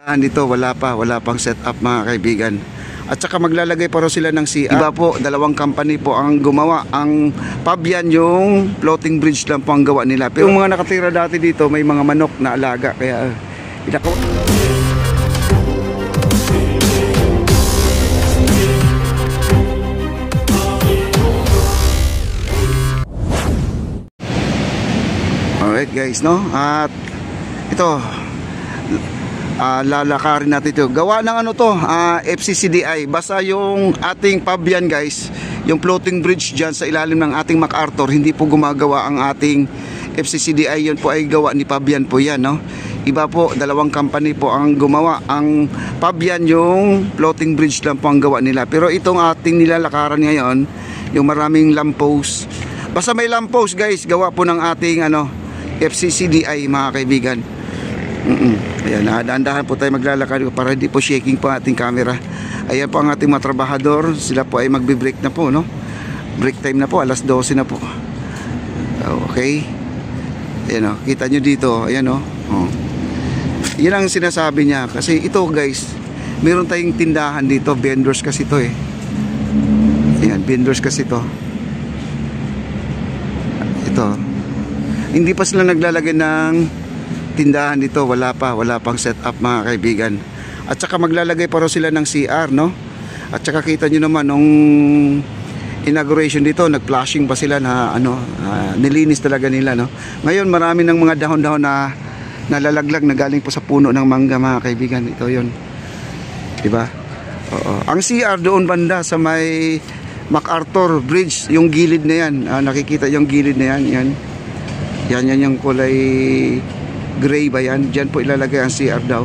Dito wala pang setup mga kaibigan. At saka maglalagay pa raw sila ng CR. Iba po, dalawang company po ang gumawa. Ang Fabian yung floating bridge lang po ang gawa nila. Pero yung mga nakatira dati dito may mga manok na alaga. Kaya alright guys, no? At ito lalakarin natin ito. Gawa ng ano to, FCCDI. Basta yung ating Fabian guys, yung floating bridge dyan sa ilalim ng ating MacArthur, hindi po gumagawa ang ating FCCDI. Yun po ay gawa ni Fabian po yan, no? Iba po, dalawang company po ang gumawa. Ang Fabian yung floating bridge lang po ang gawa nila. Pero itong ating nilalakaran ngayon, yung maraming lamppost, basta may lamppost guys, gawa po ng ating FCCDI mga kaibigan. Ayan, dahan-dahan po tayo maglalakad para hindi po shaking po ating camera. Ayan po ang ating mga trabahador. Sila po ay magbe-break na po, no? Break time na po, alas 12 na po. Okay. Ayan, kita nyo dito. Ayan, yan ang sinasabi niya. Kasi ito guys, meron tayong tindahan dito. Vendors kasi ito Ayan, vendors kasi ito. Ito. Hindi pa sila naglalagay ng tindahan dito, wala pang setup mga kaibigan. At saka maglalagay pa raw sila ng CR, no? At saka kita nyo naman nung inauguration dito, nag-flashing pa sila na nilinis talaga nila, no? Ngayon marami ng mga dahon-dahon na nalalaglag na galing po sa puno ng mangga mga kaibigan. Ito yon, diba? Oo. Ang CR doon banda sa may MacArthur Bridge, yung gilid na yan, nakikita yung gilid na yan, yan yung kulay gray ba yan? Diyan po ilalagay ang CR daw.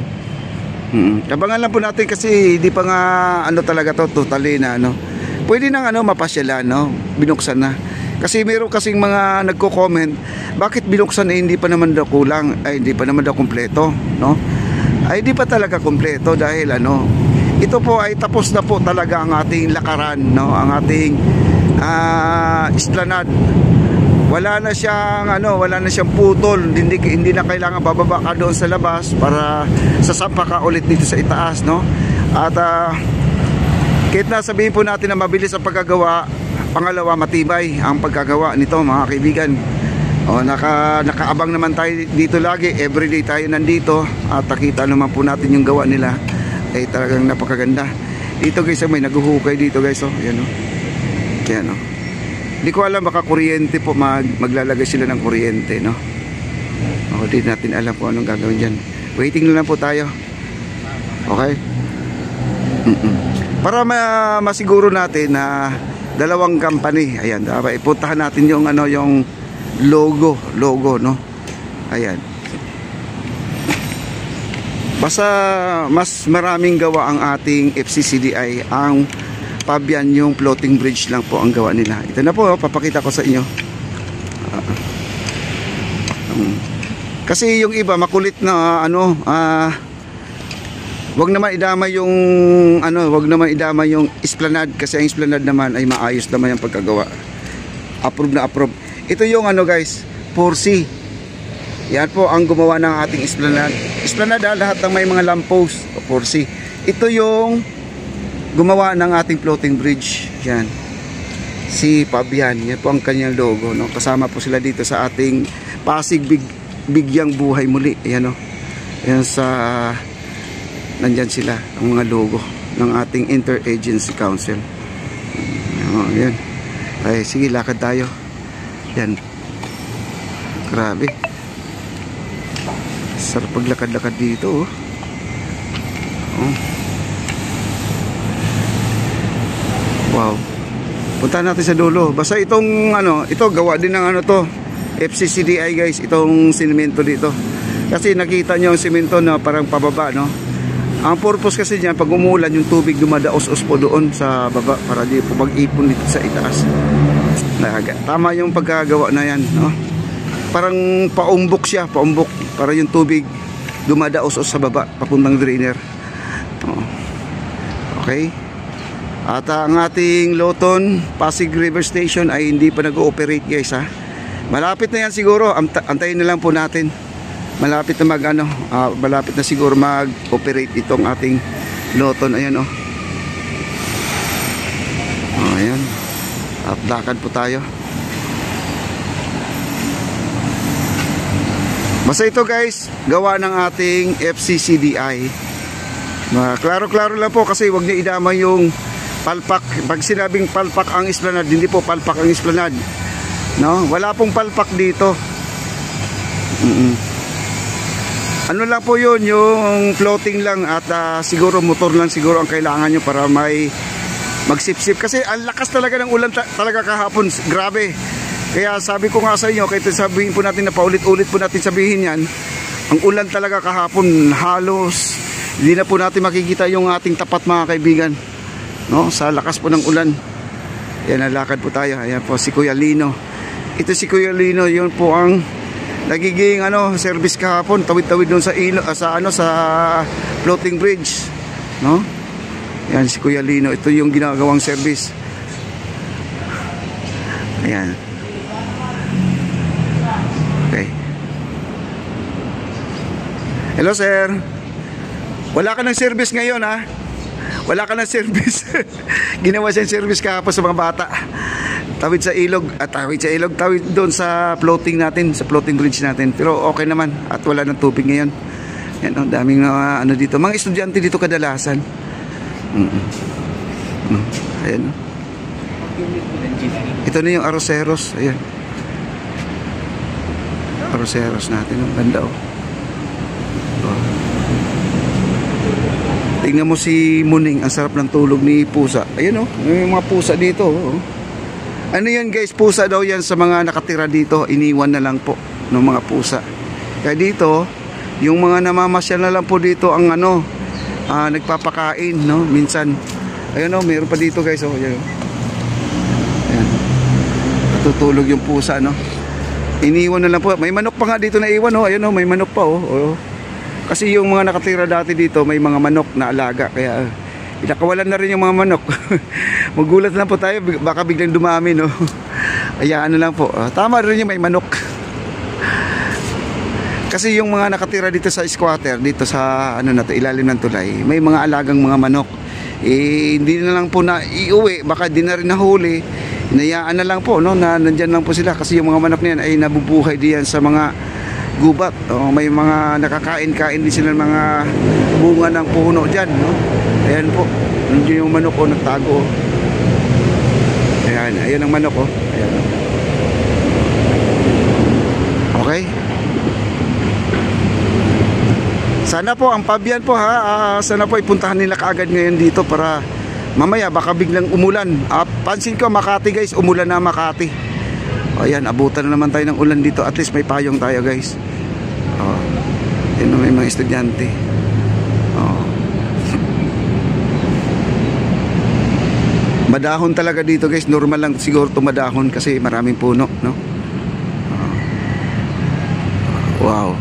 Abangan lang po natin kasi hindi pa nga talaga to totally na pwede nang mapasyalan, no? Binuksan na. Kasi meron kasing mga nagko-comment, bakit binuksan hindi pa naman daw kulang, ay hindi pa naman daw kumpleto, no? Ay hindi pa talaga kumpleto dahil ito po ay tapos na po talaga ang ating lakaran, no? Ang ating esplanade. Wala na siyang putol, hindi na kailangan bababa ka doon sa labas para sasampa ka ulit dito sa itaas, no? At kahit na sabihin po natin na mabilis ang pagkagawa, pangalawa matibay ang pagkagawa nito mga kaibigan. Nakaabang naman tayo dito lagi, everyday tayo nandito at nakita naman po natin yung gawa nila ay talagang napakaganda. Dito guys, may naguhukay dito guys, yan yan Hindi ko alam, baka kuryente po, maglalagay sila ng kuryente, no? Hindi natin alam po anong gagawin dyan. Waiting na lang po tayo. Okay? Para masiguro natin na dalawang company. Ayan, ipuntahan natin yung yung logo, no? Ayan. Basta mas maraming gawa ang ating FCCDI. Ang Fabian yung floating bridge lang po ang gawa nila. Ito na po, papakita ko sa inyo. Kasi yung iba makulit na wag naman idama yung esplanade kasi ang esplanade naman ay maayos naman yung pagkagawa. Approve na approve. Ito yung guys, 4C. Yan po ang gumawa ng ating esplanade. Esplanade lahat ng may mga lamppost, 4C. Ito yung gumawa ng ating floating bridge. Yan, si Fabian. Yan po ang kanyang logo, no? Kasama po sila dito sa ating Pasig Bigyang Buhay Muli. Ayan, ayan nandyan sila ang mga logo ng ating Interagency Council. Ayan. Ay, sige, lakad tayo. Yan, grabe, sarap paglakad-lakad dito, Wow. Punta natin sa dulo. Basta itong ito gawa din ng FCCDI guys, itong simento dito. Kasi nakita nyo ang simento na parang pababa, no? Ang purpose kasi diyan, pag umulan yung tubig dumadaos-os po doon sa baba para di po mag-ipon dito sa itaas. Tama yung pagkagawa na yan, no? Parang paumbok siya, para yung tubig dumadaos-os sa baba papuntang drainer. Okay? At ang ating Loton Pasig River Station ay hindi pa nag-ooperate guys, Malapit na yan siguro, antayin na lang po natin. malapit na malapit na siguro mag-operate itong ating Loton. Ayan oh. Oh, ayan. At lakad po tayo. Basta ito guys, gawa ng ating FCCDI. Klaro-klaro lang po kasi wag niyo idama yung palpak. Pag sinabing palpak ang esplanade, hindi po palpak ang esplanade. No? Wala pong palpak dito. Ano lang po yun, yung floating lang at siguro motor lang siguro ang kailangan nyo para may magsipsip. Kasi ang lakas talaga ng ulan talaga kahapon, grabe. Kaya sabi ko nga sa inyo, kahit sabihin po natin na paulit-ulit po natin sabihin yan, ang ulan talaga kahapon, halos hindi na po natin makikita yung ating tapat mga kaibigan, no? Sa lakas po ng ulan. Yan, nalakad po tayo. Ayan po si Kuya Lino. Ito si Kuya Lino, yun po ang nagiging service kahapon, tawid-tawid doon sa sa floating bridge, no? Yan si Kuya Lino, ito yung ginagawang service. Ayan. Okay. Hello sir. Wala ka ng service ngayon ha? Wala ka ng service. Ginawa siyang service kahapon sa mga bata. Tawid sa ilog, tawid doon sa floating natin, sa floating bridge natin. Pero okay naman at wala ng tubig ngayon. Yan, daming dito. Mga estudyante dito kadalasan. Ayan. Ito na yung Arroceros. Ayan. Arroceros natin. Ang ganda oh. Tingnan mo si Muning, ang sarap ng tulog ni Pusa. Ayan oh, may mga pusa dito oh. Ano yan guys, pusa daw yan sa mga nakatira dito, iniwan na lang po ng mga pusa. Kaya dito, yung mga namamasyal na lang po dito ang nagpapakain, no? Minsan, ayun oh, mayroon pa dito guys oh, ayan. Ayan. Natutulog yung pusa, no? Iniwan na lang po. May manok pa nga dito na iwan oh, ayun oh, may manok pa oh. Oh. Kasi yung mga nakatira dati dito, may mga manok na alaga, kaya pinakawalan na rin yung mga manok. Magulat lang po tayo, baka biglang dumami, no? Ayaan na lang po. Tama rin yung may manok. Kasi yung mga nakatira dito sa squatter, dito sa ilalim ng tulay, may mga alagang mga manok. Hindi na lang po na iuwi, baka di na rin nahuli. Inayaan na lang po, no? Na nandyan lang po sila kasi yung mga manok na yan ay nabubuhay diyan sa mga gubat. May mga nakakain-kain din sila ng mga bunga ng puno dyan, no? Ayan po, nandiyan yung manok ko, nagtago. Ayan, ayan ang manok ko. Ayan. Okay. Sana po, ang Pabian po ha, sana po ipuntahan nila kaagad ngayon dito para mamaya baka biglang umulan. Pansin ko Makati guys, umulan na Makati. Ayan, abutan na naman tayo ng ulan dito. At least may payong tayo guys. Yan, may mga estudyante. Madahon talaga dito guys, normal lang siguro tumadahon kasi maraming puno, no? Wow.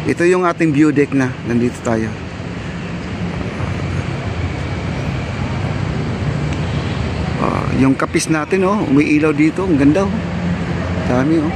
Ito yung ating view deck na, nandito tayo. Yung kapis natin oh, umiilaw dito, ang ganda oh. Dami oh.